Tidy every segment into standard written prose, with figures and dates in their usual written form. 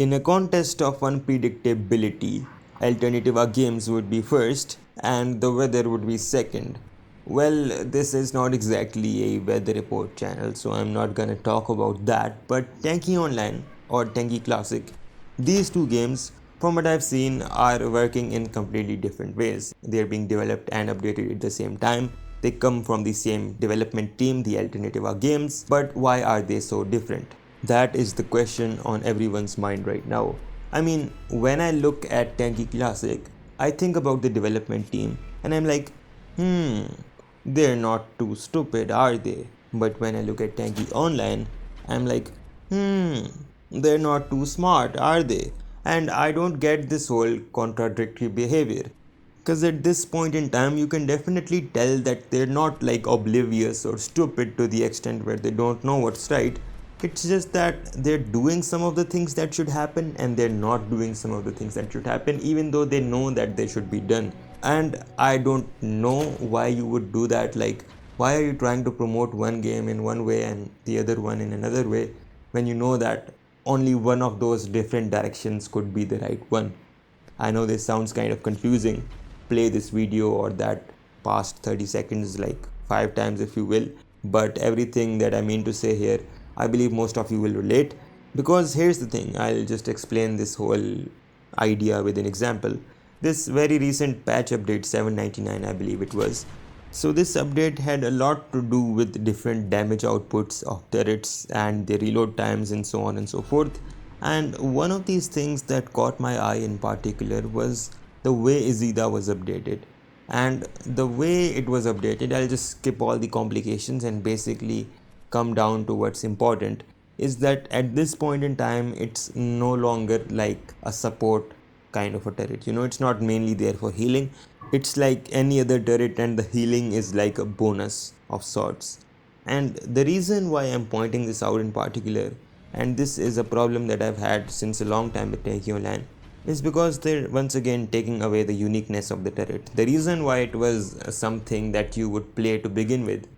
In a contest of unpredictability, Alternativa Games would be first and the weather would be second. Well, this is not exactly a weather report channel, so I'm not gonna talk about that. But Tanki Online or Tanki Classic, these two games, from what I've seen, are working in completely different ways. They're being developed and updated at the same time. They come from the same development team, the Alternativa Games, but why are they so different? That is the question on everyone's mind right now. I mean, when I look at Tanki Classic, I think about the development team and I'm like, they're not too stupid, are they? But when I look at Tanki Online, I'm like, they're not too smart, are they? And I don't get this whole contradictory behavior. Because at this point in time, you can definitely tell that they're not like oblivious or stupid to the extent where they don't know what's right. It's just that they're doing some of the things that should happen and they're not doing some of the things that should happen, even though they know that they should be done. And I don't know why you would do that. Like, why are you trying to promote one game in one way and the other one in another way when you know that only one of those different directions could be the right one? I know this sounds kind of confusing. Play this video or that past 30 seconds like 5 times if you will. But everything that I mean to say here, I believe most of you will relate. Because here's the thing, I'll just explain this whole idea with an example. This very recent patch update 799, I believe it was. So this update had a lot to do with different damage outputs of turrets and their reload times and so on and so forth. And one of these things that caught my eye in particular was the way Izida was updated. And the way it was updated, I'll just skip all the complications and basically come down to what's important, is that at this point in time, it's no longer like a support kind of a turret. It's not mainly there for healing. It's like any other turret, and the healing is like a bonus of sorts. And the reason why I'm pointing this out in particular, and this is a problem that I've had since a long time with Tanki Online, is because they're once again taking away the uniqueness of the turret. The reason why it was something that you would play to begin with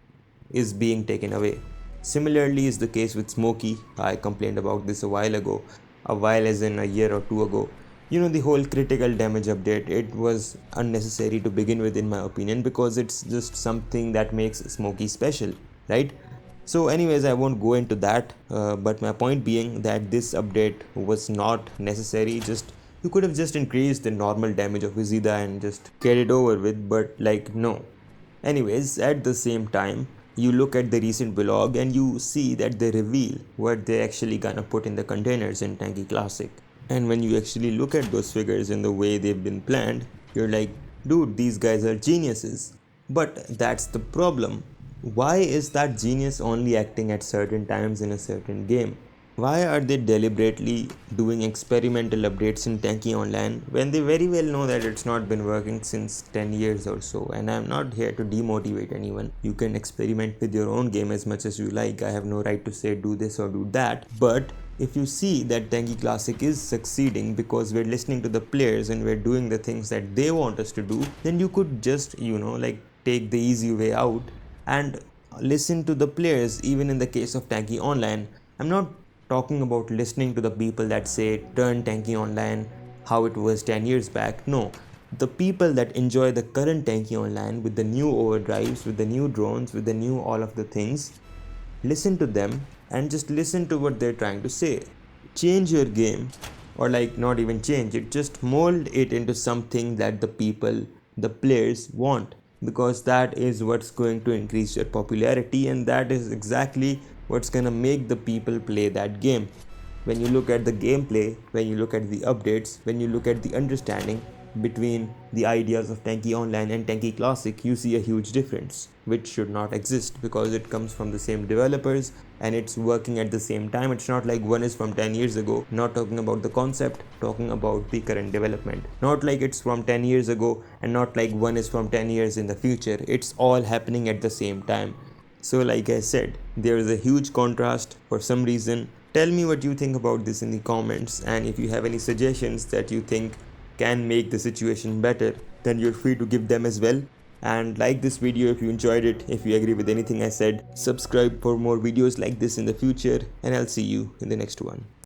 is being taken away. Similarly is the case with Smokey. I complained about this a while ago, a while as in a year or two ago. The whole critical damage update, it was unnecessary to begin with in my opinion, because it's just something that makes Smokey special, right? So anyways, I won't go into that, but my point being that this update was not necessary. Just you could have just increased the normal damage of Izida and just get it over with, but like no. Anyways, at the same time, you look at the recent vlog and you see that they reveal what they actually gonna put in the containers in Tanki Classic. And when you actually look at those figures in the way they've been planned, you're like, dude, these guys are geniuses. But that's the problem. Why is that genius only acting at certain times in a certain game? Why are they deliberately doing experimental updates in Tanki Online when they very well know that it's not been working since 10 years or so? And I'm not here to demotivate anyone. You can experiment with your own game as much as you like. I have no right to say do this or do that. But if you see that Tanki Classic is succeeding because we're listening to the players and we're doing the things that they want us to do, then you could just, take the easy way out and listen to the players. Even in the case of Tanki Online, I'm not talking about listening to the people that say turn Tanki Online how it was 10 years back. No, the people that enjoy the current Tanki Online with the new overdrives, with the new drones, with the new all of the things, listen to them and just listen to what they're trying to say. Change your game, or like not even change it, just mold it into something that the people, the players want, because that is what's going to increase your popularity, and that is exactly what's gonna make the people play that game. When you look at the gameplay, when you look at the updates, when you look at the understanding between the ideas of Tanki Online and Tanki Classic, you see a huge difference, which should not exist because it comes from the same developers and it's working at the same time. It's not like one is from 10 years ago, not talking about the concept, talking about the current development. Not like it's from 10 years ago and not like one is from 10 years in the future. It's all happening at the same time. So like I said, there is a huge contrast for some reason. Tell me what you think about this in the comments, and if you have any suggestions that you think can make the situation better, then you're free to give them as well. And like this video if you enjoyed it. If you agree with anything I said, subscribe for more videos like this in the future, and I'll see you in the next one.